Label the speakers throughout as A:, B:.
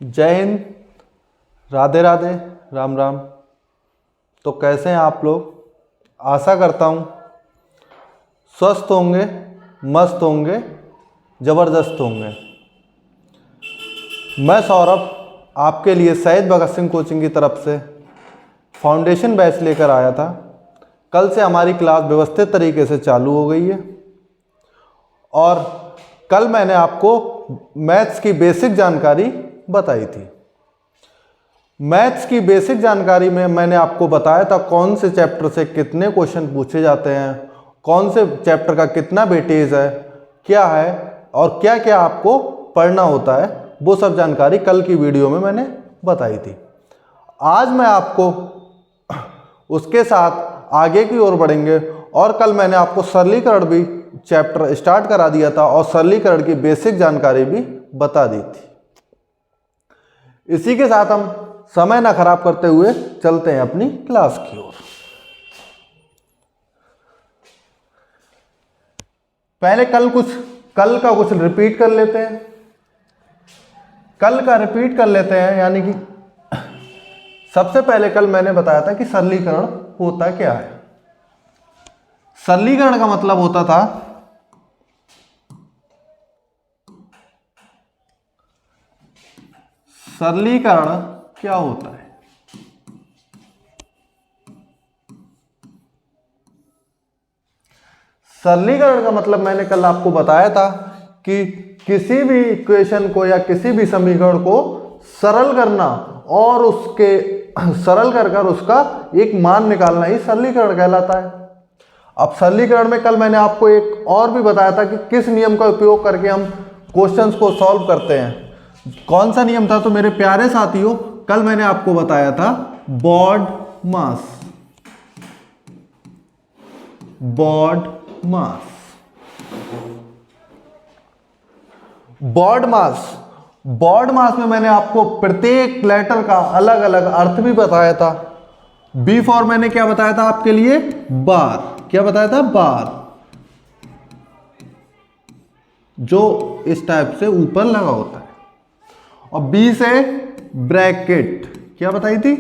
A: जय हिंद, राधे राधे, राम राम। तो कैसे हैं आप लोग? आशा करता हूँ स्वस्थ होंगे, मस्त होंगे, ज़बरदस्त होंगे। मैं सौरभ आपके लिए शहीद भगत सिंह कोचिंग की तरफ से फाउंडेशन बैच लेकर आया था। कल से हमारी क्लास व्यवस्थित तरीके से चालू हो गई है और कल मैंने आपको मैथ्स की बेसिक जानकारी बताई थी। मैथ्स की बेसिक जानकारी में मैंने आपको बताया था कौन से चैप्टर से कितने क्वेश्चन पूछे जाते हैं, कौन से चैप्टर का कितना वेटेज है, क्या है और क्या क्या आपको पढ़ना होता है। वो सब जानकारी कल की वीडियो में मैंने बताई थी। आज मैं आपको उसके साथ आगे की ओर बढ़ेंगे और कल मैंने आपको सरलीकरण भी चैप्टर स्टार्ट करा दिया था और सरलीकरण की बेसिक जानकारी भी बता दी थी। इसी के साथ हम समय ना खराब करते हुए चलते हैं अपनी क्लास की ओर। पहले कल का कुछ रिपीट कर लेते हैं। कल का रिपीट कर लेते हैं, यानी कि सबसे पहले कल मैंने बताया था कि सरलीकरण होता क्या है। सरलीकरण का मतलब होता था सरलीकरण क्या होता है। सरलीकरण का मतलब मैंने कल आपको बताया था कि किसी भी इक्वेशन को या किसी भी समीकरण को सरल करना और उसके सरल कर उसका एक मान निकालना ही सरलीकरण कहलाता है। अब सरलीकरण में कल मैंने आपको एक और भी बताया था कि किस नियम का उपयोग करके हम क्वेश्चंस को सॉल्व करते हैं। कौन सा नियम था? तो मेरे प्यारे साथियों, कल मैंने आपको बताया था बॉड मास। बॉड मास, बॉड मास, बॉड मास में मैंने आपको प्रत्येक लेटर का अलग अलग अर्थ भी बताया था। बी फॉर मैंने क्या बताया था आपके लिए? बार। क्या बताया था? बार, जो इस टाइप से ऊपर लगा होता है। और बी से ब्रैकेट। क्या बताई थी?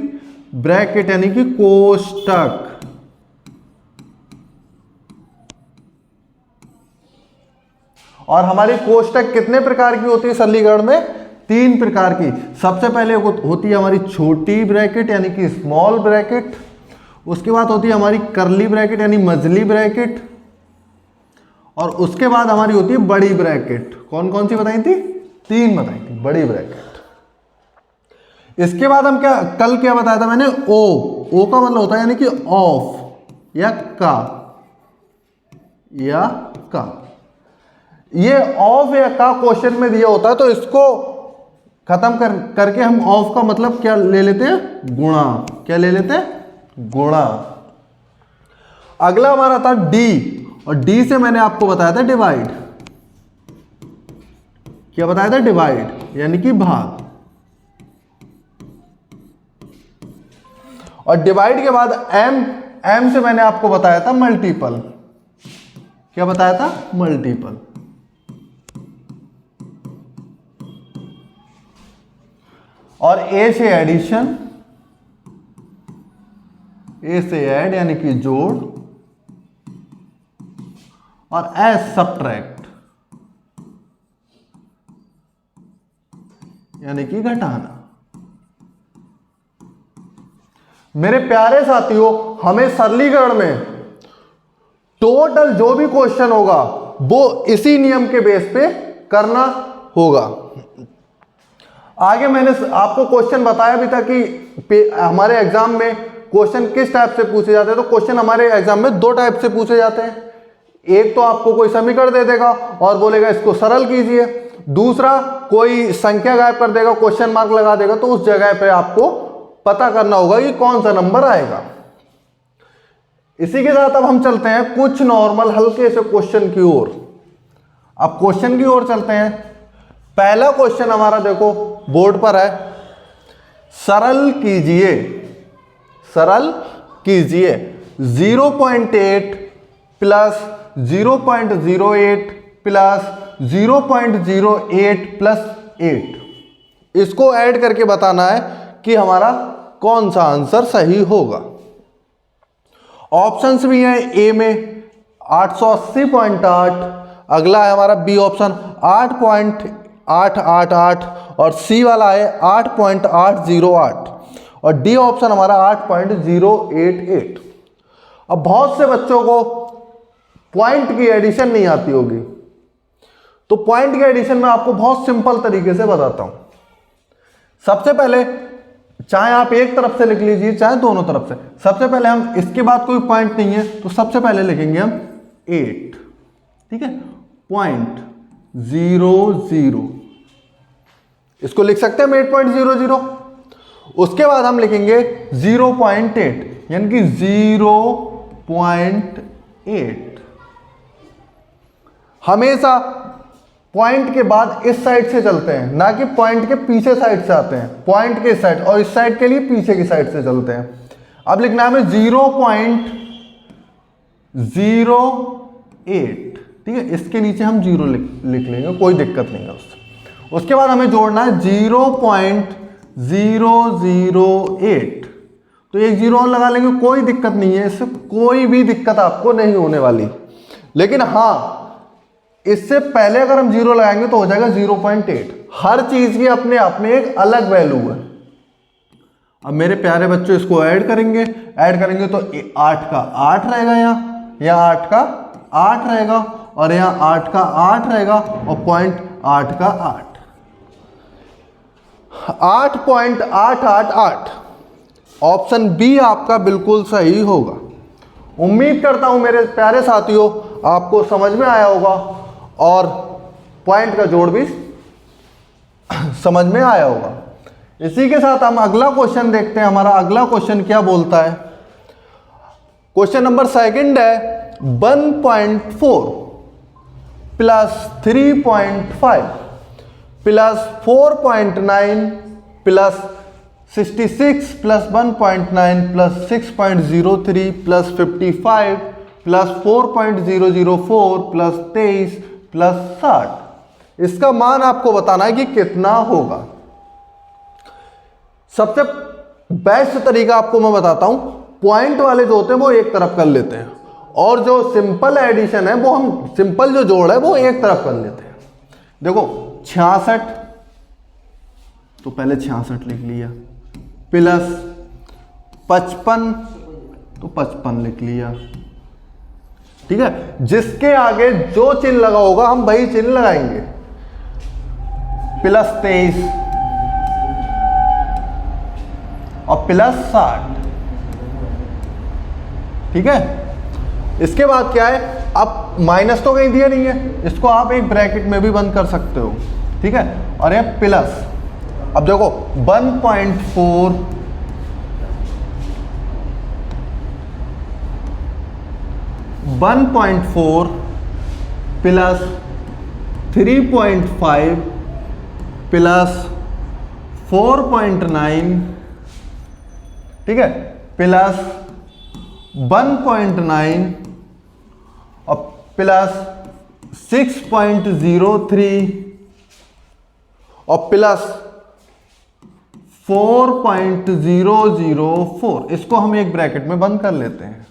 A: ब्रैकेट यानी कि कोष्टक। और हमारी कोष्टक कितने प्रकार की होती है सरलीकरण में? 3 प्रकार की। सबसे पहले होती है हमारी छोटी ब्रैकेट यानी कि स्मॉल ब्रैकेट। उसके बाद होती है हमारी करली ब्रैकेट यानी मझली ब्रैकेट। और उसके बाद हमारी होती है बड़ी ब्रैकेट। कौन कौन सी बताई थी? 3 बताई थी बड़ी ब्रैकेट। इसके बाद हम कल क्या बताया था मैंने? ओ का मतलब होता है यानी कि ऑफ या का। ये ऑफ या का क्वेश्चन में दिया होता है, तो इसको खत्म करके हम ऑफ का मतलब क्या ले लेते हैं? गुणा। क्या ले लेते हैं? गुणा। अगला हमारा था डी, और डी से मैंने आपको बताया था डिवाइड। क्या बताया था? डिवाइड यानी कि भाग। और डिवाइड के बाद एम से मैंने आपको बताया था मल्टीपल। क्या बताया था? मल्टीपल। और ए से एडिशन, ए से ऐड यानी कि जोड़, और एस सब्ट्रैक्ट यानी कि घटाना। मेरे प्यारे साथियों, हमें सरलीकरण में टोटल जो भी क्वेश्चन होगा वो इसी नियम के बेस पे करना होगा। आगे मैंने आपको क्वेश्चन बताया भी था कि हमारे एग्जाम में क्वेश्चन किस टाइप से पूछे जाते हैं। तो क्वेश्चन हमारे एग्जाम में 2 टाइप से पूछे जाते हैं। एक तो आपको कोई समीकरण दे देगा और बोलेगा इसको सरल कीजिए। दूसरा कोई संख्या गायब कर देगा, क्वेश्चन मार्क लगा देगा, तो उस जगह पे आपको पता करना होगा कि कौन सा नंबर आएगा। इसी के साथ अब हम चलते हैं कुछ नॉर्मल हल्के से क्वेश्चन की ओर। अब क्वेश्चन की ओर चलते हैं। पहला क्वेश्चन हमारा देखो बोर्ड पर है। सरल कीजिए, सरल कीजिए 0.8 प्लस 0.08 प्लस 0.08 प्लस 8 इसको ऐड करके बताना है कि हमारा कौन सा आंसर सही होगा। ऑप्शंस भी हैं, ए में 880.8, अगला है हमारा बी ऑप्शन 8.888 और सी वाला है 8.808 और डी ऑप्शन हमारा 8.088। अब बहुत से बच्चों को पॉइंट की एडिशन नहीं आती होगी, तो पॉइंट की एडिशन में आपको बहुत सिंपल तरीके से बताता हूं। सबसे पहले चाहे आप एक तरफ से लिख लीजिए चाहे दोनों तरफ से, सबसे पहले हम इसके बाद कोई पॉइंट नहीं है तो सबसे पहले लिखेंगे हम 8, ठीक है, 0.00, इसको लिख सकते हैं हम 8.00। उसके बाद हम लिखेंगे 0.8 यानी कि 0.8। हमेशा पॉइंट के बाद इस साइड से चलते हैं, ना कि पॉइंट के पीछे साइड से आते हैं। पॉइंट के साइड और इस साइड के लिए पीछे की साइड से चलते हैं। अब लिखना है हमें 0.08, ठीक है, इसके नीचे हम 0 लिख लेंगे, कोई दिक्कत नहीं है उससे। उसके बाद हमें जोड़ना है 0.008, तो एक 0 और लगा लेंगे, कोई दिक्कत नहीं है, इससे कोई भी दिक्कत आपको नहीं होने वाली। लेकिन हाँ, इससे पहले अगर हम 0 लगाएंगे तो हो जाएगा 0.8। हर चीज की अपने आप में एक अलग वैल्यू है। अब मेरे प्यारे बच्चों इसको ऐड करेंगे तो 8 का 8 रहेगा, यहाँ 8 का 8 रहेगा और यहाँ 8 का 8 रहेगा और 0.8 का 8.888। ऑप्शन बी आपका बिल्कुल सही होगा। उम्मीद करता हूं मेरे प्यारे साथियों आपको समझ में आया होगा और पॉइंट का जोड़ भी समझ में आया होगा। इसी के साथ हम अगला क्वेश्चन देखते हैं। हमारा अगला क्वेश्चन क्या बोलता है? क्वेश्चन नंबर 2 है 1.4 plus 3.5 plus 4.9 plus 66 plus 1.9 plus 6.03 plus 55 plus 4.004 plus 23 plus 60। इसका मान आपको बताना है कि कितना होगा। सबसे बेस्ट तरीका आपको मैं बताता हूं, पॉइंट वाले जो होते हैं वो एक तरफ कर लेते हैं और जो सिंपल एडिशन है वो हम सिंपल जो जोड़ है वो एक तरफ कर लेते हैं। देखो 66 तो पहले 66 लिख लिया, प्लस 55 तो 55 लिख लिया, ठीक है। जिसके आगे जो चिन्ह लगा होगा हम वही चिन्ह लगाएंगे। प्लस 23 और प्लस 60, ठीक है। इसके बाद क्या है, अब माइनस तो कहीं दिया नहीं है, इसको आप एक ब्रैकेट में भी बंद कर सकते हो, ठीक है। और ये प्लस, अब देखो 1.4 प्लस 3.5 प्लस 4.9, ठीक है, प्लस 1.9 और प्लस 6.03 और प्लस 4.004। इसको हम एक ब्रैकेट में बंद कर लेते हैं।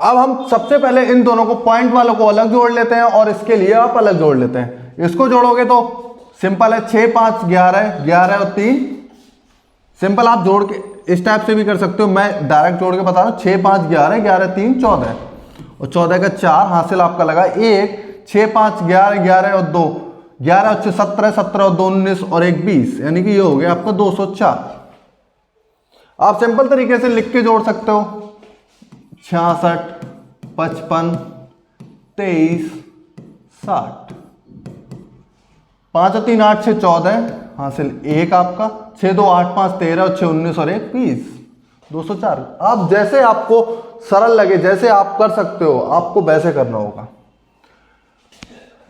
A: अब हम सबसे पहले इन दोनों को, पॉइंट वालों को अलग जोड़ लेते हैं और इसके लिए आप अलग जोड़ लेते हैं। इसको जोड़ोगे तो सिंपल है, 6 5 11 11 और 3, सिंपल आप जोड़ के इस टाइप से भी कर सकते हो। मैं डायरेक्ट जोड़ के बता रहा हूं, 6 5 11 11 3 14 और 14 का 4 हासिल आपका लगा 1। 6 5 11 11 और 2 11 और 17 17 और 2 19 और 1 20, यानी कि ये हो गया आपका 204। आप सिंपल तरीके से लिख के जोड़ सकते हो, 66 55 23 60। 5 और 3 8 6 14 हासिल 1 आपका, 6 2 8 5 13 और 6 19 और 1 20, 204। आप जैसे आपको सरल लगे, जैसे आप कर सकते हो, आपको वैसे करना होगा।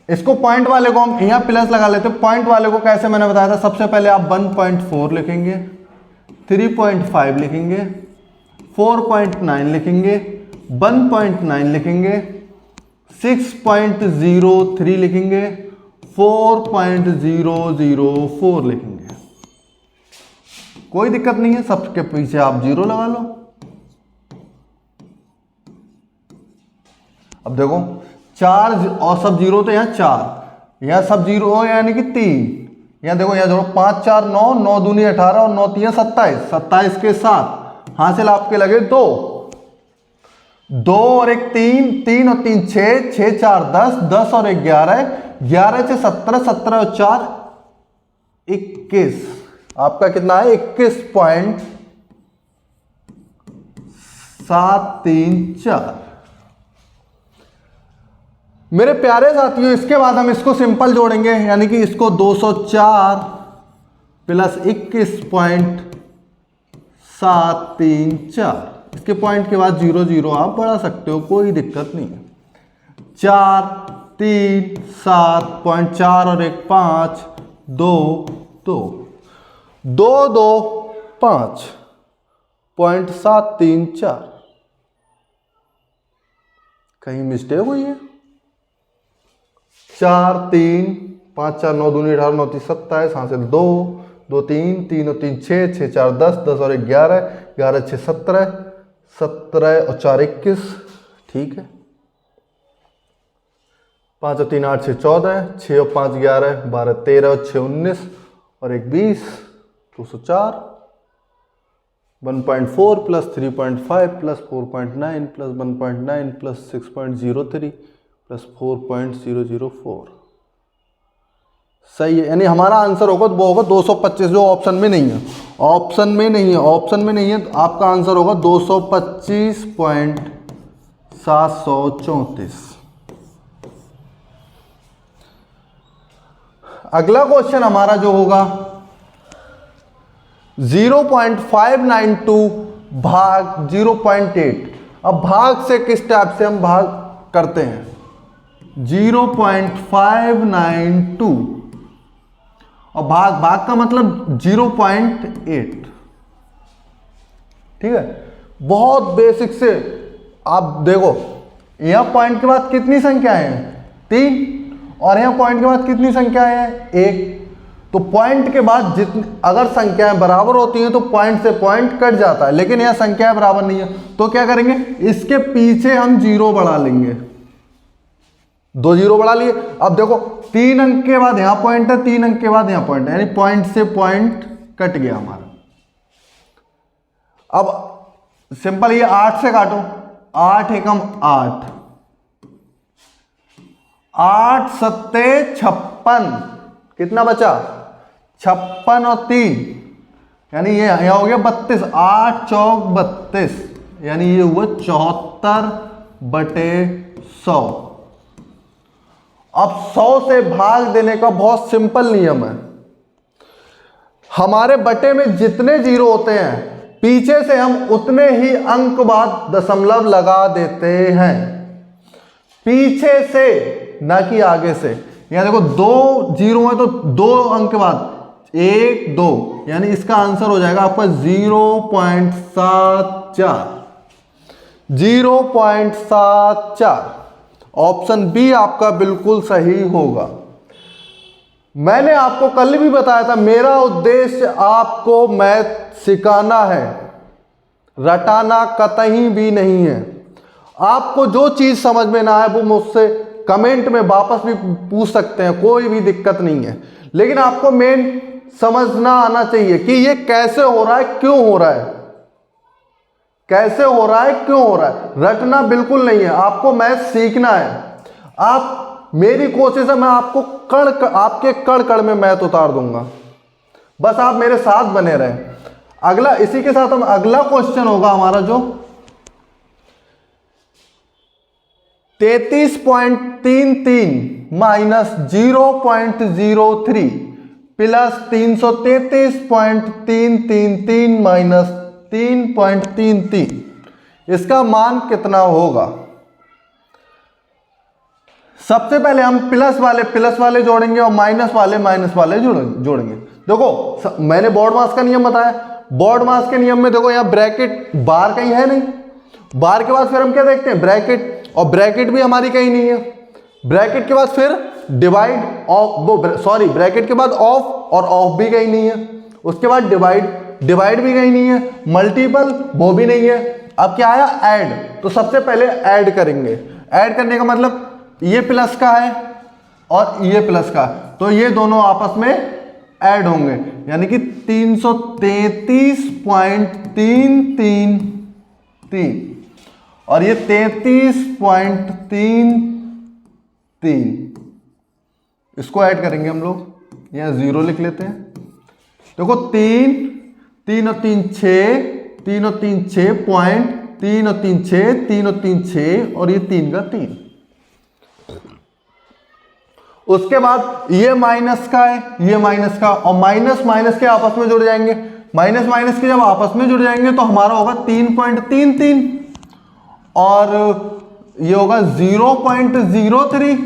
A: इसको पॉइंट वाले को हम यहां प्लस लगा लेते हैं। पॉइंट वाले को कैसे मैंने बताया था, सबसे पहले आप 1.4 लिखेंगे, 3.5 लिखेंगे, 4.9 लिखेंगे, 1.9 लिखेंगे, 6.03 लिखेंगे, 4.004 लिखेंगे। कोई दिक्कत नहीं है, सबके पीछे आप 0 लगा लो। अब देखो 4 और सब 0 तो यहाँ 4, यहाँ सब 0 हो यानी कि 3। यहाँ देखो यहाँ देखो 5 4 9, 9 दूनी 18 और 9 3 27, 27 के साथ हासिल आपके लगे 2, 2 और 1 3, 3 और 3 6, 6 4 10, 10 और 1 11, 11 से 17, 17 और 4 21। आपका कितना है 21.734। मेरे प्यारे साथियों, इसके बाद हम इसको सिंपल जोड़ेंगे, यानी कि इसको 204 प्लस 21.734। इसके पॉइंट के बाद 0 0 आप बढ़ा सकते हो, कोई दिक्कत नहीं है। 4 3 7.4 और 1 5 2 2 2 2 5.734। कहीं मिस्टेक हुई है? 4 3 5 4 9 दूनी 18 9 3 27, यहाँ से 2 2 3 3 और 3 6 6 4 10, 10 और 1 11, 11 6 17, 17 और 4 21। ठीक है। 5 और 3 8 6 14, 6 और 5 11, 12 13 और 6 19 और 1 20, 204। 1.4 plus 3.5 plus 4.9 plus 1.9 plus 6.03 plus 4.004। सही है, यानी हमारा आंसर होगा वो होगा 225, जो ऑप्शन में नहीं है। ऑप्शन में नहीं है, ऑप्शन में नहीं है, तो आपका आंसर होगा 225.734। अगला क्वेश्चन हमारा जो होगा 0.592 भाग 0.8। अब भाग से किस टाइप से हम भाग करते हैं? 0.592 और भाग का मतलब 0.8। ठीक है, बहुत बेसिक से आप देखो, यहां पॉइंट के बाद कितनी संख्याएं हैं? 3, और यहां पॉइंट के बाद कितनी संख्याएं हैं? 1। तो पॉइंट के बाद जितनी अगर संख्याएं बराबर होती हैं तो पॉइंट से पॉइंट कट जाता है, लेकिन यहां संख्याएं बराबर नहीं है, तो क्या करेंगे? इसके पीछे हम 0 बढ़ा लेंगे। 2 0 बढ़ा लिए। अब देखो 3 अंक के बाद यहां पॉइंट है, 3 अंक के बाद यहां पॉइंट है, यानी पॉइंट से पॉइंट कट गया हमारा। अब सिंपल ये 8 से काटो, 8 एकम 8, 8 सत्ते 56, कितना बचा? 56 और 3, यानी ये यहां हो गया 32, 8 चौक 32, यानी ये हुआ 74/100। अब 100 से भाग देने का बहुत सिंपल नियम है। हमारे बटे में जितने 0 होते हैं, पीछे से हम उतने ही अंक बाद दशमलव लगा देते हैं, पीछे से, ना कि आगे से। यहां देखो 2 0 है तो 2 अंक के बाद 1 2, यानी इसका आंसर हो जाएगा आपका 0.74। 0.74 ऑप्शन बी आपका बिल्कुल सही होगा। मैंने आपको कल भी बताया था, मेरा उद्देश्य आपको मैथ सिखाना है, रटाना कतई भी नहीं है। आपको जो चीज समझ में ना आए वो मुझसे कमेंट में वापस भी पूछ सकते हैं, कोई भी दिक्कत नहीं है, लेकिन आपको मेन समझना आना चाहिए कि ये कैसे हो रहा है, क्यों हो रहा है, कैसे हो रहा है, क्यों हो रहा है। रटना बिल्कुल नहीं है, आपको मैथ सीखना है। आप, मेरी कोशिश है मैं आपको आपके कड़ कड़ में मैथ उतार दूंगा, बस आप मेरे साथ बने रहें। अगला, इसी के साथ हम अगला क्वेश्चन होगा हमारा जो 33.33 माइनस 0.03 प्लस 333.333 माइनस 3.33, इसका मान कितना होगा? सबसे पहले हम प्लस वाले जोड़ेंगे और माइनस वाले जोड़ेंगे। देखो मैंने बोर्ड मास का नियम बताया, बोर्ड मास के नियम में देखो यहाँ ब्रैकेट बार कहीं है नहीं, बार के बाद फिर हम क्या देखते हैं? ब्रैकेट, और ब्रैकेट भी हमारी कहीं नहीं है। ब्रैकेट के बाद फिर डिवाइड ऑफ, सॉरी ब्रैकेट के बाद ऑफ, और ऑफ भी कहीं नहीं है। उसके बाद डिवाइड भी कहीं नहीं है, मल्टीपल वो भी नहीं है। अब क्या आया, ऐड। तो सबसे पहले ऐड करेंगे। ऐड करने का मतलब ये प्लस का है और ये प्लस का, तो ये दोनों आपस में ऐड होंगे, यानी कि 333.333 और ये 33.33, इसको ऐड करेंगे हम लोग। यहाँ 0 लिख लेते हैं। देखो 3 और 3 6, 3 और 3 6 पॉइंट, 3 और 3 6, 3 और 3 6 और ये 3 का 3। उसके बाद ये माइनस का है, ये माइनस का, और माइनस माइनस के आपस में जुड़ जाएंगे। माइनस माइनस के जब आपस में जुड़ जाएंगे तो हमारा होगा 3.33 और ये होगा 0.03।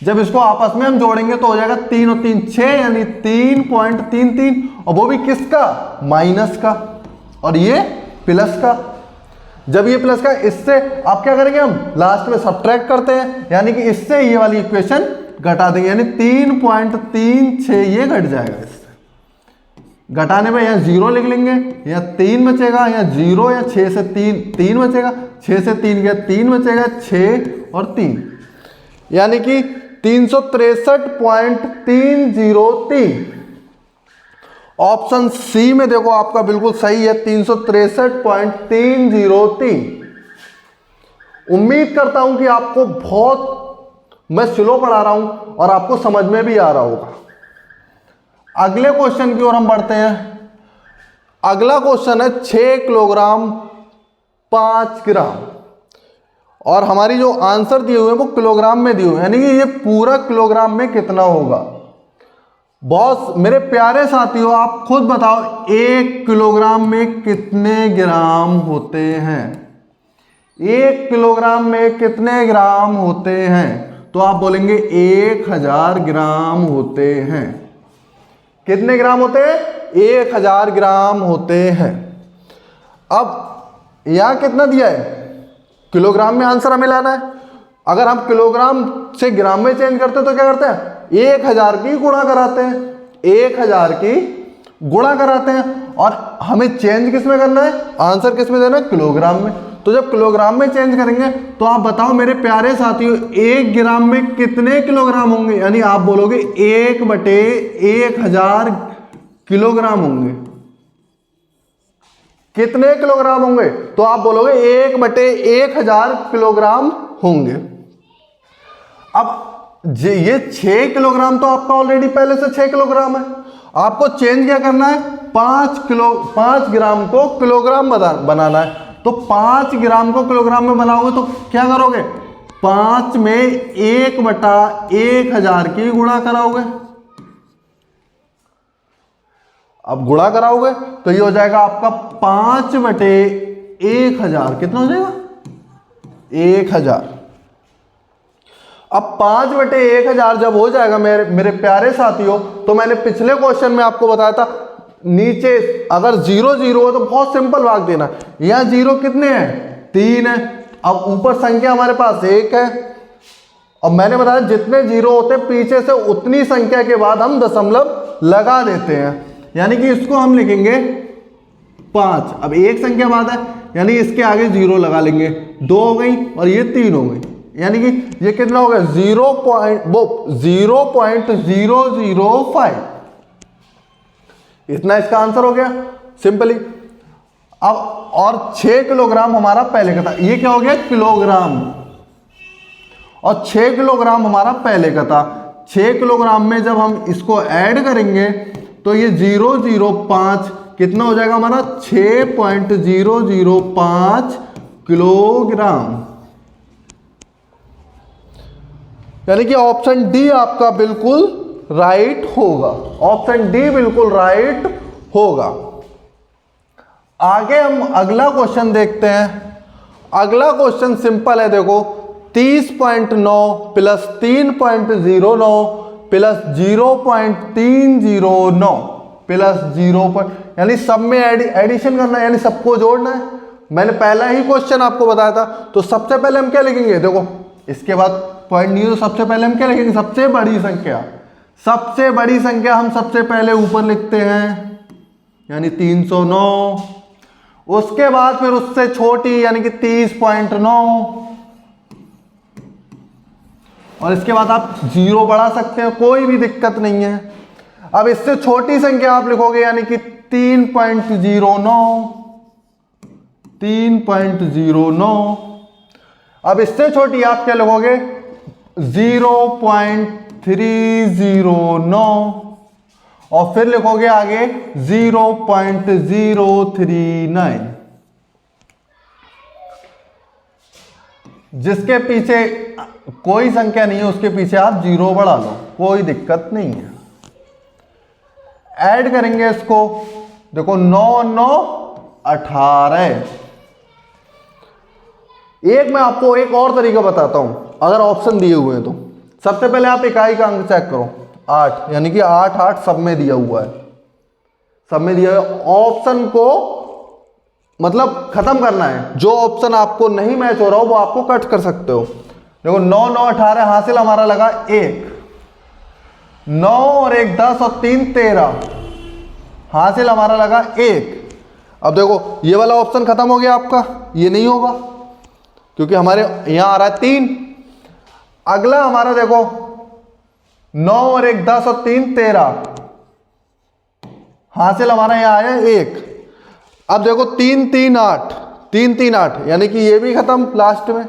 A: जब इसको आपस में हम जोड़ेंगे तो हो जाएगा 3 और 3 6, यानी 3.33, और वो भी किसका, माइनस का, और ये प्लस का। जब ये प्लस का, इससे आप क्या करेंगे, हम लास्ट में सब्ट्रैक्ट करते हैं, यानी कि इससे ये वाली इक्वेशन घटा देंगे, यानी 3.36 ये घट जाएगा। इससे घटाने में यहाँ 0 लिख लेंगे, यहाँ 3 बचेगा, यहाँ 0, या 6 से 3 बचेगा, 6 से 3 गया 3 बचेगा, 6 और 3, यानी कि 363.303। ऑप्शन सी में देखो आपका बिल्कुल सही है, 363.303। उम्मीद करता हूं कि आपको बहुत, मैं स्लो पढ़ा रहा हूं और आपको समझ में भी आ रहा होगा। अगले क्वेश्चन की ओर हम बढ़ते हैं। अगला क्वेश्चन है 6 किलोग्राम 5 ग्राम, और हमारी जो आंसर दिए हुए हैं वो किलोग्राम में दिए हुए हैं, यानी कि ये पूरा किलोग्राम में कितना होगा। बॉस मेरे प्यारे साथियों, आप खुद बताओ 1 किलोग्राम में कितने ग्राम होते हैं। 1 किलोग्राम में कितने ग्राम होते हैं, तो आप बोलेंगे 1000 ग्राम होते हैं। कितने ग्राम होते हैं, 1000 ग्राम होते हैं। अब यहां कितना दिया है, किलोग्राम में आंसर हमें लाना है। अगर हम किलोग्राम से ग्राम में चेंज करते हैं तो क्या करते हैं, 1000 की गुणा कराते हैं, 1000 की गुणा कराते हैं, और हमें चेंज किस में करना है, आंसर किस में देना है, किलोग्राम में। तो जब किलोग्राम में चेंज करेंगे तो आप बताओ मेरे प्यारे साथियों 1 ग्राम में कितने किलोग्राम होंगे, यानी आप बोलोगे 1/1000 किलोग्राम होंगे। कितने किलोग्राम होंगे, तो आप बोलोगे 1/1000 किलोग्राम होंगे। अब ये 6 किलोग्राम तो आपका ऑलरेडी पहले से 6 किलोग्राम है। आपको चेंज क्या करना है, 5 ग्राम को किलोग्राम बनाना है। तो 5 ग्राम को किलोग्राम में बनाओगे तो क्या करोगे, 5 में 1/1000 की गुणा कराओगे। अब गुणा कराओगे तो ये हो जाएगा आपका 5/1000, कितना हो जाएगा, 1000। अब 5/1000 जब हो जाएगा मेरे प्यारे साथियों, तो मैंने पिछले क्वेश्चन में आपको बताया था, नीचे अगर 0 0 हो तो बहुत सिंपल भाग देना। यहां 0 कितने हैं, 3 है। अब ऊपर संख्या हमारे पास 1 है, और मैंने बताया जितने 0 होते पीछे से उतनी संख्या के बाद हम दशमलव लगा देते हैं, यानी कि इसको हम लिखेंगे 5। अब एक संख्या बाद है, यानी इसके आगे 0 लगा लेंगे, 2 हो गई और ये 3 हो गई, यानी कि ये कितना हो गया, 0.005। इतना इसका आंसर हो गया सिंपली। अब और 6 किलोग्राम हमारा पहले का था, ये क्या हो गया, किलोग्राम, और 6 किलोग्राम हमारा पहले का था। 6 किलोग्राम में जब हम इसको ऐड करेंगे तो ये 005 कितना हो जाएगा हमारा, 6.005 किलोग्राम, यानी कि ऑप्शन डी आपका बिल्कुल राइट होगा। ऑप्शन डी बिल्कुल राइट होगा। आगे हम अगला क्वेश्चन देखते हैं। अगला क्वेश्चन सिंपल है, देखो 30.9 प्लस 3.09 प्लस 0.309 प्लस 0, यानी सब में एडिशन करना है, यानी सबको जोड़ना है। मैंने पहला ही क्वेश्चन आपको बताया था। तो सबसे पहले हम क्या लिखेंगे, देखो इसके बाद पॉइंट नहीं है तो सबसे पहले हम क्या लिखेंगे, सबसे बड़ी संख्या। सबसे बड़ी संख्या हम सबसे पहले ऊपर लिखते हैं, यानी 309। उसके बाद फिर उससे छोटी यानी कि 30.9, और इसके बाद आप 0 बढ़ा सकते हैं, कोई भी दिक्कत नहीं है। अब इससे छोटी संख्या आप लिखोगे यानी कि 3.09, 3.09। अब इससे छोटी आप क्या लिखोगे, 0.309, और फिर लिखोगे आगे 0.039। जिसके पीछे कोई संख्या नहीं है उसके पीछे आप 0 बढ़ा लो, कोई दिक्कत नहीं है। ऐड करेंगे इसको, देखो 9 9 18। एक मैं आपको एक और तरीका बताता हूं, अगर ऑप्शन दिए हुए हैं तो सबसे पहले आप इकाई का अंक चेक करो, 8, यानी कि 8 8 सब में दिया हुआ है, सब में दिया है। ऑप्शन को मतलब खत्म करना है, जो ऑप्शन आपको नहीं मैच हो रहा हो वो आपको कट कर सकते हो। देखो 9 9 18, हासिल हमारा लगा 1, 9 और 1 10 और 3 13, हासिल हमारा लगा 1। अब देखो ये वाला ऑप्शन खत्म हो गया आपका, ये नहीं होगा क्योंकि हमारे यहां आ रहा है 3। अगला हमारा देखो 9 और 1 10 और 3 13, हासिल हमारा यहां आया 1। अब देखो 3 3 8, 3 3 8, यानी कि ये भी खत्म लास्ट में,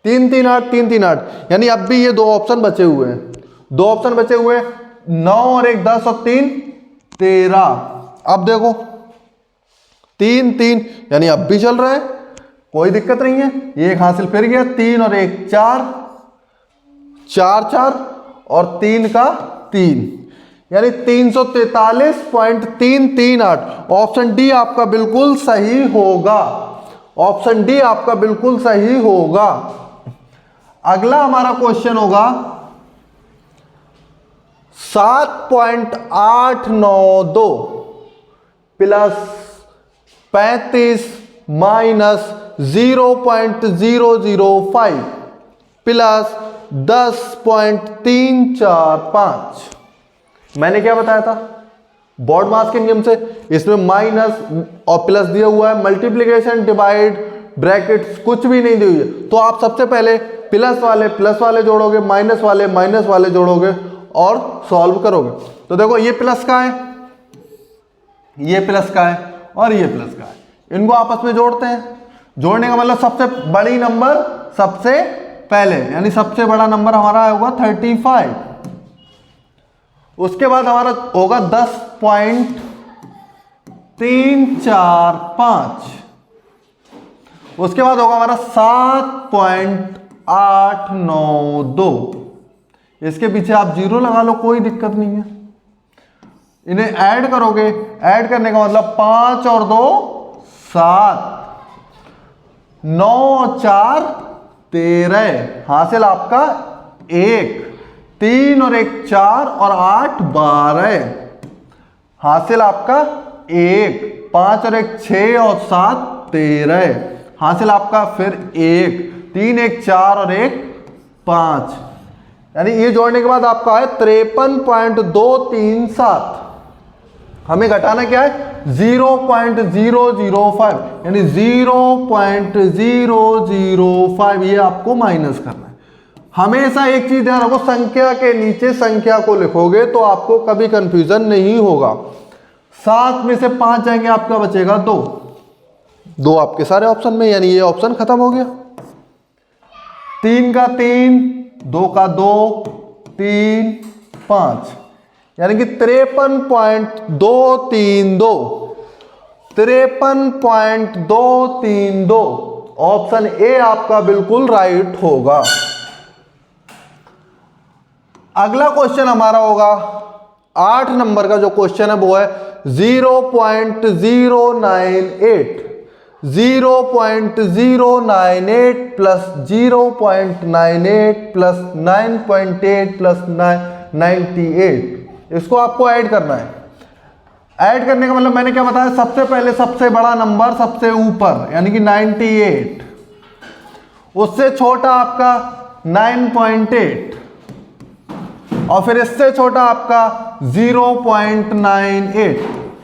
A: 3 3 8 3 3 8, यानी अब भी ये 2 ऑप्शन बचे हुए हैं, 2 ऑप्शन बचे हुए हैं, 9 और 1 10 और 3 13। अब देखो 3 3, यानी अब भी चल रहा है, कोई दिक्कत नहीं है। ये एक हासिल फिर गया, 3 और 1 4 4 4 और 3 का 3, यानी 343.338। ऑप्शन डी आपका बिल्कुल सही होगा, ऑप्शन डी आपका बिल्कुल सही होगा। अगला हमारा क्वेश्चन होगा 7.892 प्लस 35 माइनस 0.005 प्लस 10.345। मैंने क्या बताया था, बॉड मास के नियम से इसमें माइनस और प्लस दिया हुआ है, मल्टीप्लिकेशन डिवाइड ब्रैकेट्स कुछ भी नहीं दी हुई है, तो आप सबसे पहले प्लस वाले जोड़ोगे, माइनस वाले जोड़ोगे और सॉल्व करोगे। तो देखो ये प्लस का है, ये प्लस का है और ये प्लस का है, इनको आपस में जोड़ते हैं। जोड़ने का मतलब सबसे बड़ी नंबर सबसे पहले, यानी सबसे बड़ा नंबर हमारा होगा 35। उसके बाद हमारा होगा 10.345। उसके बाद होगा हमारा 7.892। इसके पीछे आप 0 लगा लो, कोई दिक्कत नहीं है। इन्हें ऐड करोगे, ऐड करने का मतलब 5 और 2 7, 9 और 4 13, हासिल आपका 1, 3 और 1 4 और 8 12, हासिल आपका 1, 5 और 1 6 और 7 13, हासिल आपका फिर 1, 3 1 4 और 1 5, यानी ये जोड़ने के बाद आपका है 53.237। हमें घटाना क्या है, 0.005, यानी 0.005, ये आपको माइनस करना है। हमेशा एक चीज ध्यान रखो, संख्या के नीचे संख्या को लिखोगे तो आपको कभी कंफ्यूजन नहीं होगा। 7 में से 5 जाएंगे, आपका बचेगा 2, 2 आपके सारे ऑप्शन में, यानी ये ऑप्शन खत्म हो गया। 3 का 3, 2 का 2, 3 5, यानी कि 53.232, 53.232, ऑप्शन ए आपका बिल्कुल राइट होगा। अगला क्वेश्चन हमारा होगा 8 नंबर का जो क्वेश्चन है वो है 0.098, 0.098 प्लस 0.98 प्लस 9.8 प्लस 98। इसको आपको ऐड करना है। ऐड करने का मतलब मैंने क्या बताया, सबसे पहले सबसे बड़ा नंबर सबसे ऊपर, यानी कि 98, उससे छोटा आपका 9.8 और फिर इससे छोटा आपका 0.98।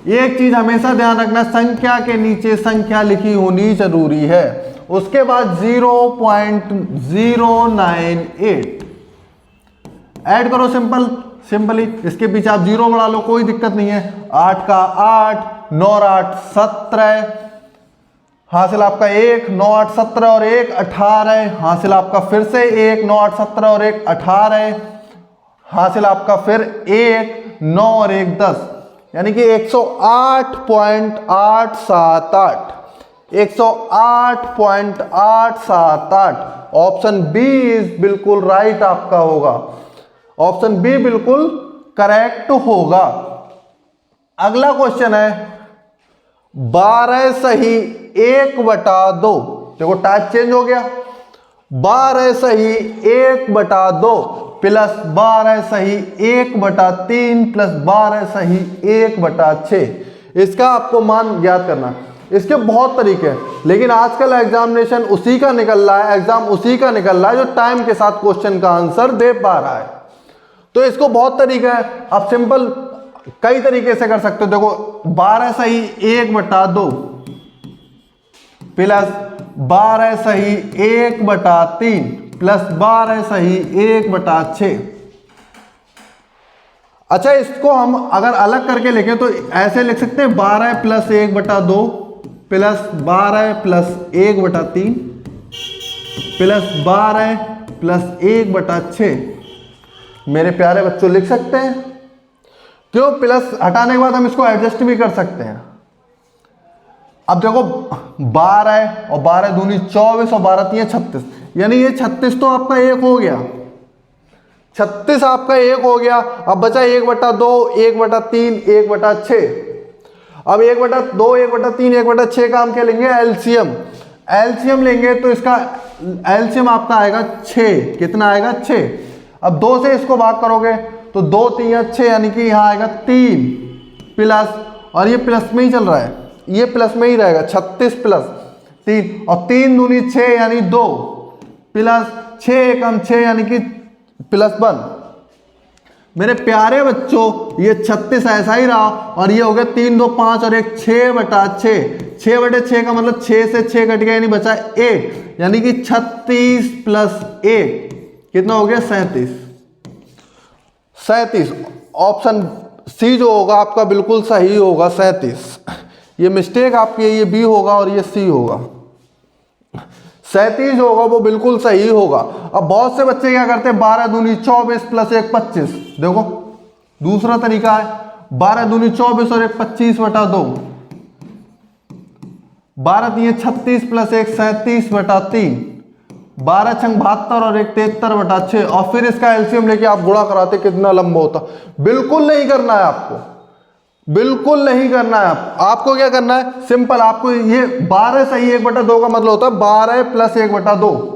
A: एक चीज हमेशा ध्यान रखना, संख्या के नीचे संख्या लिखी होनी जरूरी है। उसके बाद 0.098 ऐड करो सिंपली, इसके पीछे आप 0 बढ़ा लो, कोई दिक्कत नहीं है। 8 का 8, 9 और 8 17, हासिल आपका 1, 9 8 17 और 1 18, हासिल आपका फिर से 1, 9 8 17 और 1 18, हासिल आपका फिर 1, 9 और 1 10, यानी कि 108.878, 108.878। ऑप्शन बी इज बिल्कुल राइट आपका होगा, ऑप्शन बी बिल्कुल करेक्ट होगा। अगला क्वेश्चन है 12 सही 1/2, देखो टाइप चेंज हो गया। 12 सही 1/2 प्लस 12 सही 1/3 प्लस 12 सही 1/6। इसका आपको मान याद करना। इसके बहुत तरीके हैं, लेकिन आजकल एग्जामिनेशन उसी का निकल रहा है, एग्जाम उसी का निकल रहा है जो टाइम के साथ क्वेश्चन का आंसर दे पा रहा है। तो इसको बहुत तरीका है, आप सिंपल कई तरीके से कर सकते हो। देखो 12 सही 1/2 प्लस 12 सही 1/3 प्लस 12 सही 1/6। अच्छा, इसको हम अगर अलग करके लिखें तो ऐसे लिख सकते हैं 12 plus 1/2 plus 12 plus 1/3 plus 12 plus 1/6। मेरे प्यारे बच्चों लिख सकते हैं, क्यों? प्लस हटाने के बाद हम इसको एडजस्ट भी कर सकते हैं। अब देखो 12 और 12 दूनी 24 और 12 3 36, यानी ये 36 तो आपका 1 हो गया, 36 आपका 1 हो गया। अब बचा 1/2, 1/3, 1/6। अब 1/2, 1/3, 1/6 का हम क्या लेंगे? एलसीएम। एलसीएम लेंगे तो इसका एलसीएम आपका आएगा 6। कितना आएगा? 6। अब 2 से इसको भाग करोगे तो 2 3 6, यानी कि यहाँ आएगा 3 प्लस, और ये प्लस में ही चल रहा है, ये प्लस में ही रहेगा, 36 प्लस 3 और 3 दूनी 6 यानी 2 प्लस 6 कम 6 यानी कि प्लस 1। मेरे प्यारे बच्चों ये 36 ऐसा ही रहा और ये हो गया 3 2 5 और 1 6/6। 6/6 का मतलब 6 से 6 कट गया, यानी बचा 1, यानी कि 36 प्लस 1 कितना हो गया? 37। 37 ऑप्शन सी जो होगा आपका बिल्कुल सही होगा, 37। ये मिस्टेक आपकी है, ये बी होगा और ये सी होगा। 37 होगा वो बिल्कुल सही होगा। अब बहुत से बच्चे क्या करते हैं, 12 दूनी 24 प्लस 1 25। देखो दूसरा तरीका है, 12 दूनी 24 और 1 25/2, 12 3 36 प्लस 1 37/3, 12 छंग 72 और 1 73/6 और फिर इसका एलसीएम लेके आप गुणा कराते, कितना लंबा होता। बिल्कुल नहीं करना है आपको, बिल्कुल नहीं करना है। आपको क्या करना है? सिंपल, आपको ये 12 सही 1/2 का मतलब होता है 12 प्लस 1/2।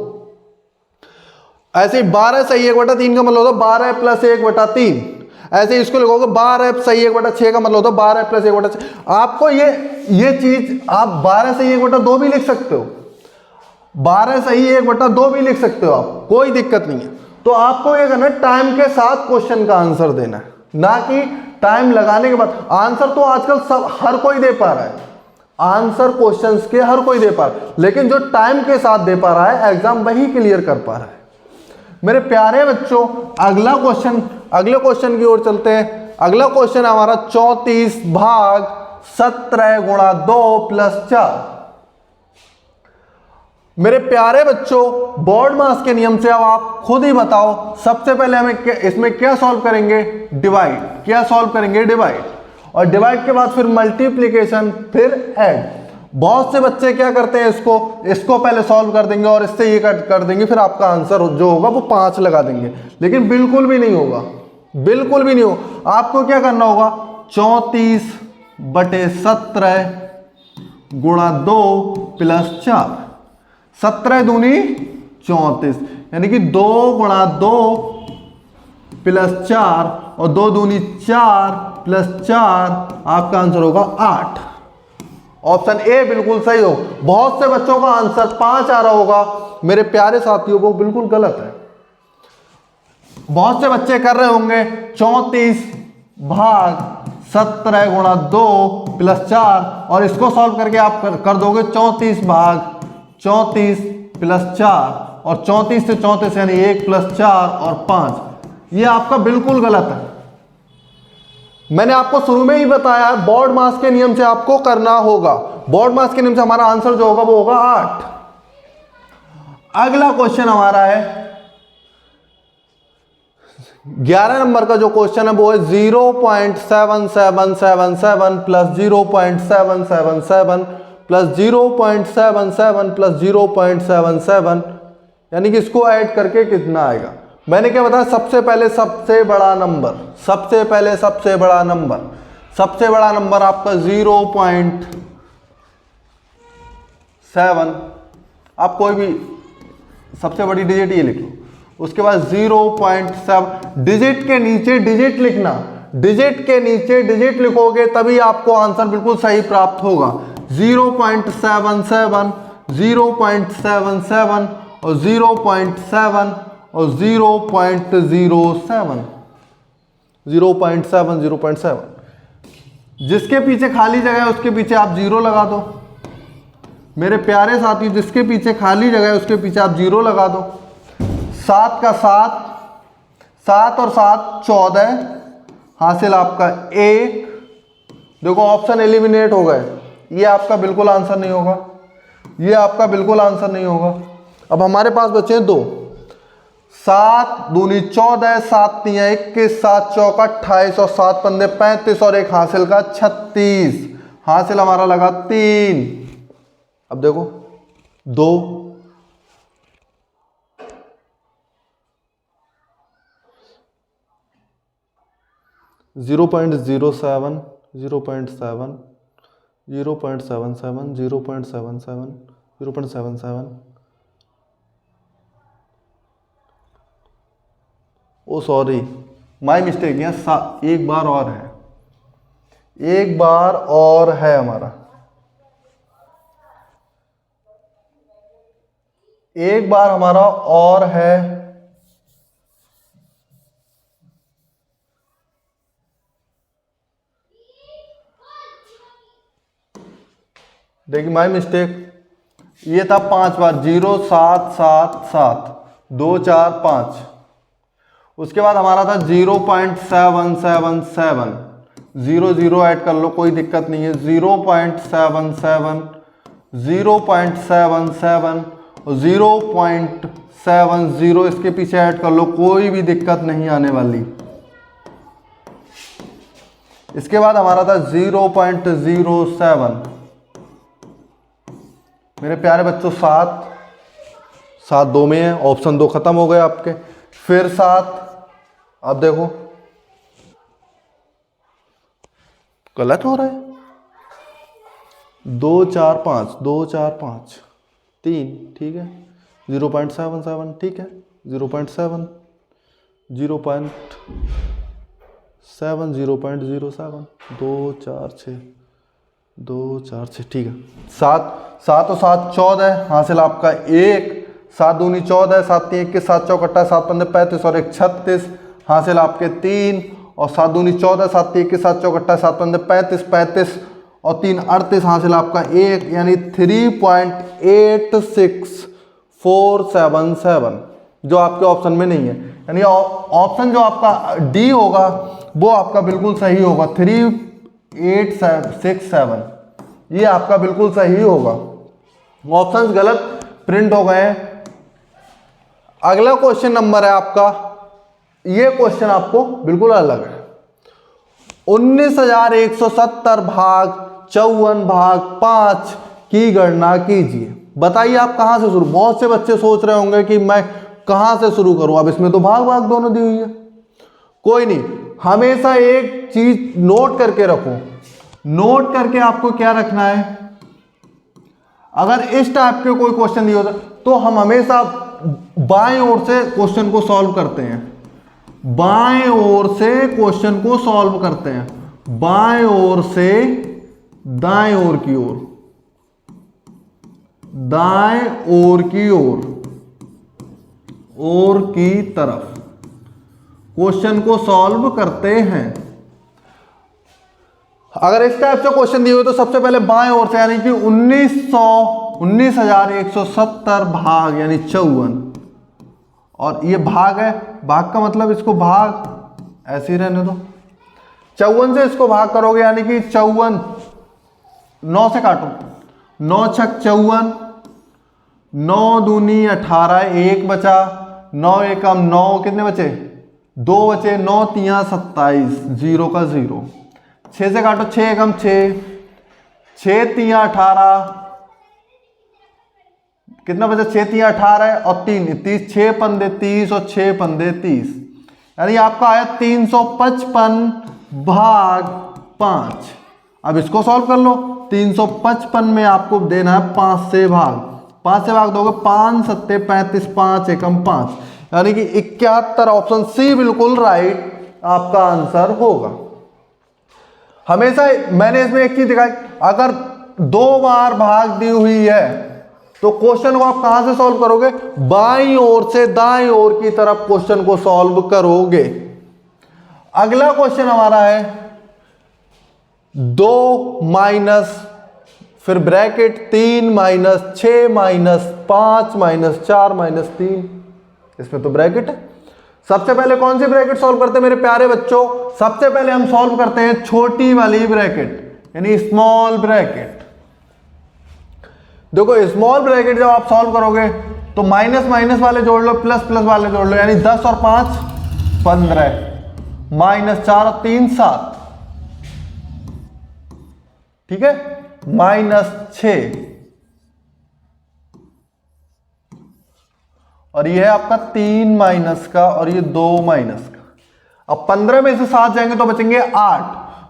A: ऐसे ही 12 सही 1/3 का मतलब होता है 12 प्लस 1/3। ऐसे इसको लिखोगे 12 सही 1/6 का मतलब होता है 12 प्लस 1/6। आपको ये चीज आप 12 सही 1/2 भी लिख सकते हो, 12 सही 1/2 भी लिख सकते हो आप, कोई दिक्कत नहीं है। तो आपको ये करना है, टाइम के साथ क्वेश्चन का आंसर देना है, ना कि टाइम लगाने के बाद। आंसर तो आजकल सब हर कोई दे पा रहा है, आंसर क्वेश्चंस के हर कोई दे पा रहा है, लेकिन जो टाइम के साथ दे पा रहा है एग्जाम वही क्लियर कर पा रहा है। मेरे प्यारे बच्चों अगले क्वेश्चन की ओर चलते हैं। अगला क्वेश्चन है हमारा 34 भाग 17 गुणा 2 प्लस 4। मेरे प्यारे बच्चों बोर्ड मास के नियम से अब आप खुद ही बताओ, सबसे पहले हमें इसमें क्या सॉल्व करेंगे? डिवाइड। क्या सॉल्व करेंगे? डिवाइड। और डिवाइड के बाद फिर मल्टीप्लिकेशन, फिर ऐड। बहुत से बच्चे क्या करते हैं, इसको पहले सॉल्व कर देंगे और इससे ये कर देंगे, फिर आपका आंसर जो होगा वो 5 लगा देंगे, लेकिन बिल्कुल भी नहीं होगा, बिल्कुल भी नहीं होगा। आपको क्या करना होगा? 34/17 गुणा 2 प्लस 4। 17 दूनी 34, यानी कि 2 गुणा 2 प्लस 4 और 2 दूनी 4 प्लस 4, आपका आंसर होगा 8। ऑप्शन ए बिल्कुल सही हो। बहुत से बच्चों का आंसर 5 आ रहा होगा, मेरे प्यारे साथियों वो बिल्कुल गलत है। बहुत से बच्चे कर रहे होंगे 34 भाग 17 गुणा 2 प्लस 4, और इसको सॉल्व करके आप कर दोगे 34 भाग 34 प्लस 4, और 34 से 34 यानी 1 प्लस 4 और 5। ये आपका बिल्कुल गलत है। मैंने आपको शुरू में ही बताया है, बोर्ड मास के नियम से आपको करना होगा। बोर्ड मास के नियम से हमारा आंसर जो होगा वो होगा 8। अगला क्वेश्चन हमारा है 11 नंबर का जो क्वेश्चन है वो है 0.7777 प्लस 0.777 प्लस 0.77 प्लस 0.77, यानी कि इसको ऐड करके कितना आएगा। मैंने क्या बताया, सबसे पहले सबसे बड़ा नंबर, सबसे पहले सबसे बड़ा नंबर, सबसे बड़ा नंबर आपका 0.7, आप कोई भी सबसे बड़ी डिजिट ये लिख लो। उसके बाद 0.7, डिजिट के नीचे डिजिट लिखना, डिजिट के नीचे डिजिट लिखोगे तभी आपको आंसर बिल्कुल सही प्राप्त होगा। 0.77, 0.77 और 0.7 और 0.07, 0.7, 0.7। जिसके पीछे खाली जगह है उसके पीछे आप 0 लगा दो। मेरे प्यारे साथी, जिसके पीछे खाली जगह है उसके पीछे आप 0 लगा दो। 7 का 7, 7 और 7 14, हासिल आपका 1। देखो ऑप्शन एलिमिनेट हो गए, ये आपका बिल्कुल आंसर नहीं होगा, ये आपका बिल्कुल आंसर नहीं होगा। अब हमारे पास बचे 2, 7 दूनी 14, 7 तिया 21, 7 चौका 28 और 7 पंदे 35 और 1 हासिल का 36, हासिल हमारा लगा 3। अब देखो 2, 0.07, 0.7, 0.77, 0.77, 0.77, ओ सॉरी माई मिस्टेक, यहाँ एक बार और है, एक बार और है हमारा, एक बार हमारा और है। देखिए माई मिस्टेक, ये था 5 बार, 0 7 7 7 2 4 5। उसके बाद हमारा था 0.777, 0 0 ऐड कर लो कोई दिक्कत नहीं है, 0.77, 0.77 और 0.70 इसके पीछे ऐड कर लो, कोई भी दिक्कत नहीं आने वाली। इसके बाद हमारा था 0.07। मेरे प्यारे बच्चों 7 2 में है, ऑप्शन 2 खत्म हो गए आपके। फिर 7, अब देखो गलत हो रहा है, 2 4 5, 2 4 5 3, ठीक है, 0.77 ठीक है, 0.7, 0.7, 0.07, 2 4 6, 2 4 6 ठीक है। 7 7 और 7 14, हासिल आपका 1, 7 दूनी 14, 7 3 21, 7 चौक 28, 7 पंदे 35 और 1 36, हासिल आपके 3, और 7 दूनी 14, 7 3 21, 7 चौक 28, 7 पंदे 35 35 और 3 38, हासिल आपका 1, यानी 3.86477, जो आपके ऑप्शन में नहीं है, यानी ऑप्शन जो आपका डी होगा वो आपका बिल्कुल सही होगा, 3867, ये आपका बिल्कुल सही होगा। ऑप्शंस गलत प्रिंट हो गए हैं। अगला क्वेश्चन नंबर है आपका, ये क्वेश्चन आपको बिल्कुल अलग है। 19,170 भाग 54 भाग 5 की गणना कीजिए। बताइए आप कहां से शुरू, बहुत से बच्चे सोच रहे होंगे कि मैं कहां से शुरू करूं, अब इसमें तो भाग भाग दोनों दी हुई है। कोई नहीं, हमेशा एक चीज नोट करके रखो, नोट करके आपको क्या रखना है, अगर इस टाइप के कोई क्वेश्चन दिए होता तो हम हमेशा बाएं ओर से क्वेश्चन को सॉल्व करते हैं, बाएं ओर से क्वेश्चन को सॉल्व करते हैं, बाएं ओर से दाएं ओर की ओर, दाएं ओर की ओर की तरफ। क्वेश्चन को सॉल्व करते हैं। अगर इस टाइप से क्वेश्चन दिए हुए तो सबसे पहले बाएं ओर से यानी कि 19,170 भाग यानी 54, और ये भाग है, भाग का मतलब इसको भाग ऐसे ही रहने दो, 54 से इसको भाग करोगे यानी कि 54, 9 से काटो, 9 छक 54, 9 दूनी 18, 1 बचा, 9 एकम 9, कितने बचे 2 बचे, 9 तिया 27, 0 का 0, 6 से काटो, 6 एकम 6, 6 तिया 18, कितना बचा 6 तिया 18 और 3 30, 6 पंदे 30 और 6 पंदे 30, यानी आपका आया 355 भाग 5। अब इसको सॉल्व कर लो। 355 में आपको देना है 5 से भाग, 5 से भाग दोगे 5 सत्ते 35, 5 एकम 5, यानी कि 71। ऑप्शन सी बिल्कुल राइट आपका आंसर होगा। हमेशा मैंने इसमें एक चीज दिखाई, अगर 2 बार भाग दी हुई है तो क्वेश्चन को आप कहां से सॉल्व करोगे, बाईं ओर से दाईं ओर की तरफ क्वेश्चन को सॉल्व करोगे। अगला क्वेश्चन हमारा है 2 माइनस फिर bracket 3 minus 6 minus 5 minus 4 minus 3, इसमें तो ब्रैकेट है। सबसे पहले कौन सी ब्रैकेट सॉल्व करते हैं मेरे प्यारे बच्चों, सबसे पहले हम सॉल्व करते हैं छोटी वाली ब्रैकेट यानी स्मॉल ब्रैकेट। देखो स्मॉल ब्रैकेट जब आप सॉल्व करोगे तो माइनस माइनस वाले जोड़ लो, प्लस प्लस वाले जोड़ लो, यानी 10 और 5 15, माइनस 4 और 3 7, ठीक है, माइनस 6, और ये है आपका 3 माइनस का और ये 2 माइनस का। अब 15 में से 7 जाएंगे तो बचेंगे 8,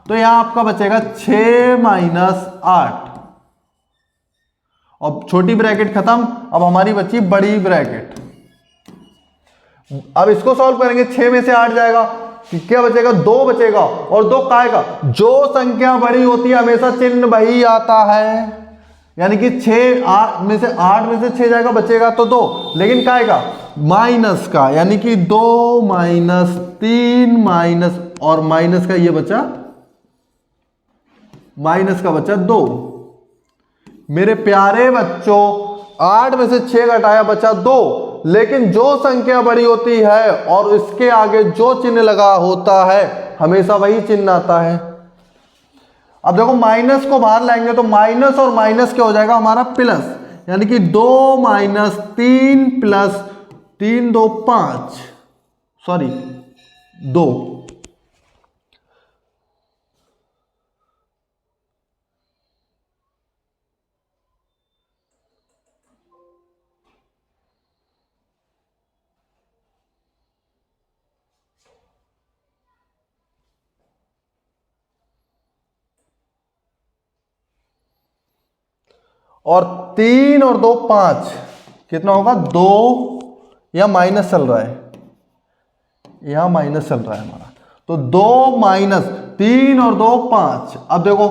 A: तो यहां आपका बचेगा 6 माइनस 8, और छोटी ब्रैकेट खत्म। अब हमारी बची बड़ी ब्रैकेट। अब इसको सॉल्व करेंगे, 6 में से 8 जाएगा, क्या बचेगा 2 बचेगा, और 2 काय का, जो संख्या बड़ी होती है हमेशा चिन्ह वही आता है, यानी कि 6 8 में से 6 जाएगा, बचेगा तो 2, लेकिन काय का माइनस का, यानी कि 2 माइनस 3 माइनस और माइनस का ये बचा, माइनस का बचा 2। मेरे प्यारे बच्चों 8 में से 6 घटाया बचा 2, लेकिन जो संख्या बड़ी होती है और इसके आगे जो चिन्ह लगा होता है हमेशा वही चिन्ह आता है। अब देखो माइनस को बाहर लाएंगे तो माइनस और माइनस क्या हो जाएगा हमारा प्लस, यानी कि 2 माइनस 3 प्लस 3 2 5, सॉरी 2, और 3 और 2 5, कितना होगा 2, या माइनस चल रहा है, यहां माइनस चल रहा है हमारा, तो 2 माइनस 3 और 2 5। अब देखो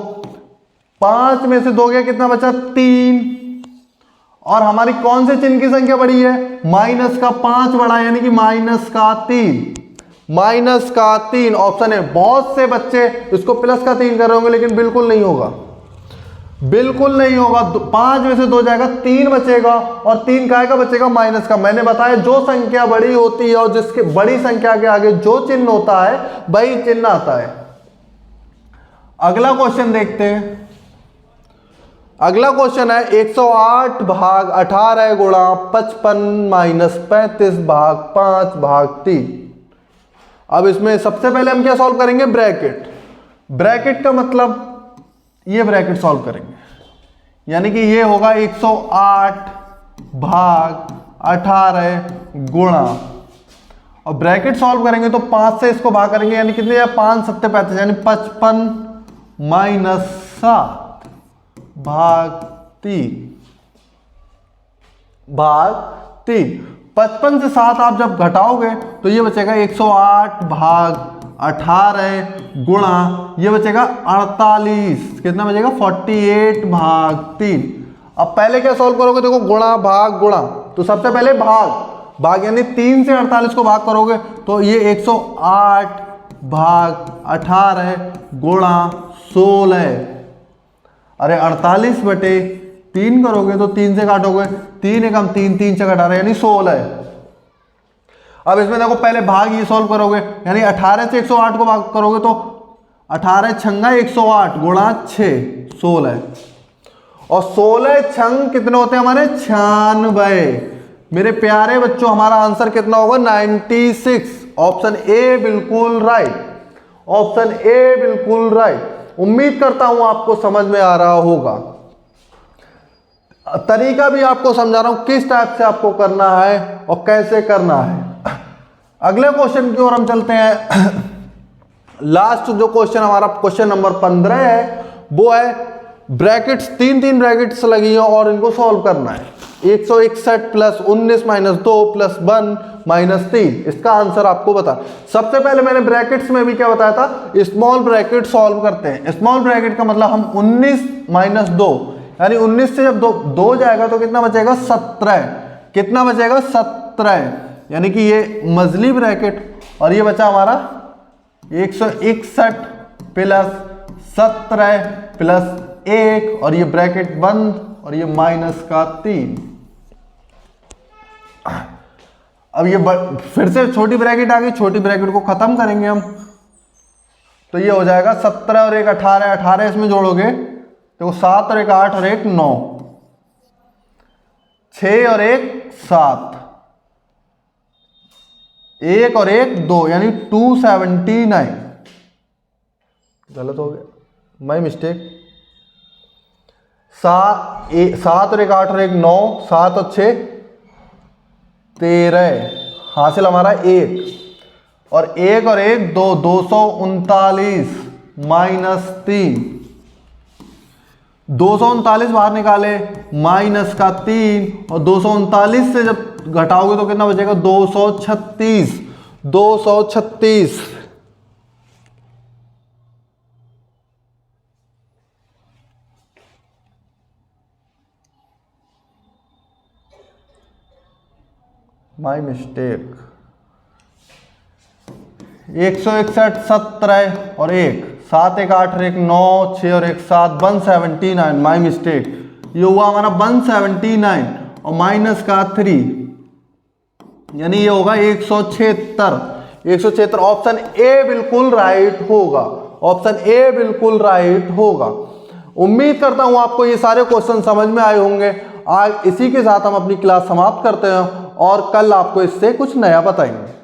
A: 5 में से 2 गया, कितना बचा 3, और हमारी कौन से चिन्ह की संख्या बड़ी है, माइनस का 5 बड़ा, यानी कि माइनस का 3, माइनस का 3 ऑप्शन है। बहुत से बच्चे इसको प्लस का 3 कर रहे होंगे, लेकिन बिल्कुल नहीं होगा, बिल्कुल नहीं होगा। 5 में से 2 जाएगा, 3 बचेगा, और 3 काय का बचेगा, माइनस का। मैंने बताया जो संख्या बड़ी होती है और जिसके बड़ी संख्या के आगे जो चिन्ह होता है वही चिन्ह आता है। अगला क्वेश्चन देखते हैं। अगला क्वेश्चन है 108 भाग 18 गुणा 55 माइनस 35 भाग 5 भाग 3। अब इसमें सबसे पहले हम क्या सॉल्व करेंगे, ब्रैकेट। ब्रैकेट का मतलब ये ब्रैकेट सॉल्व करेंगे, यानी कि ये होगा 108 भाग 18 गुणा, और ब्रैकेट सॉल्व करेंगे तो 5 से इसको भाग करेंगे, यानी कितने 5 सत्ते 35, यानी 55 माइनस 7 भाग 3 भाग 3। 55 से 7 आप जब घटाओगे तो ये बचेगा 108 भाग 18 गुणा, ये बचेगा 48, कितना बचेगा 48 भाग 3। अब पहले क्या सॉल्व करोगे, देखो गुणा भाग गुणा, तो सबसे पहले भाग, भाग यानी 3 से 48 को भाग करोगे तो ये 108 भाग 18 गुणा 16। अरे 48/3 करोगे तो 3 से काटोगे, 3 एकम 3, 3 से घटा रहे यानी 16। अब इसमें देखो पहले भाग ये सॉल्व करोगे यानी 18 से 108 को भाग करोगे तो 18 छंगा 108 गुणा 6 16। और 16 छंग कितने होते हैं हमारे 96। मेरे प्यारे बच्चों हमारा आंसर कितना होगा 96। ऑप्शन ए बिल्कुल राइट, ऑप्शन ए बिल्कुल राइट। उम्मीद करता हूं आपको समझ में आ रहा होगा। तरीका भी आपको समझा रहा हूं किस टाइप से आपको करना है और कैसे करना है। अगले क्वेश्चन की ओर हम चलते हैं। लास्ट जो क्वेश्चन हमारा क्वेश्चन नंबर 15 है वो है ब्रैकेट्स, 3 ब्रैकेट्स लगी हैं और इनको सॉल्व करना है। 161 प्लस 19 माइनस 2 प्लस 1 माइनस 3, इसका आंसर आपको बता। सबसे पहले मैंने ब्रैकेट्स में भी क्या बताया था, स्मॉल ब्रैकेट सॉल्व करते हैं। स्मॉल ब्रैकेट का मतलब हम 19 माइनस 2 यानी 19 से जब 2 जाएगा तो कितना बचेगा 17। कितना बचेगा 17, यानी कि ये मजली ब्रैकेट। और ये बचा हमारा 161 प्लस 17 प्लस 1 और ये ब्रैकेट बंद और ये माइनस का 3। अब ये फिर से छोटी ब्रैकेट आ गई, छोटी ब्रैकेट को खत्म करेंगे हम तो ये हो जाएगा 17 और 1 18, 18 इसमें जोड़ोगे तो 7 और 1 8 और 1 9, 6 और 1 7, 1 और 1 2 यानी 279। गलत हो गया, माय मिस्टेक। 7 और 1 8 और 1 9, 7 और 6 13, हासिल हमारा 1 और 1 और 1 2, 239 माइनस 3, 239 बाहर निकाले माइनस का 3 और 239 से जब घटाओगे तो कितना बचेगा 236, 236। My mistake. 161 17 और 1 7 1 8 और 1 9 6 और 1 7 179। माय मिस्टेक, ये हुआ हमारा 179 और माइनस का 3 यानी ये होगा 176। 176 ऑप्शन ए बिल्कुल राइट होगा, ऑप्शन ए बिल्कुल राइट होगा। उम्मीद करता हूं आपको ये सारे क्वेश्चन समझ में आए होंगे। आज इसी के साथ हम अपनी क्लास समाप्त करते हैं और कल आपको इससे कुछ नया बताएंगे।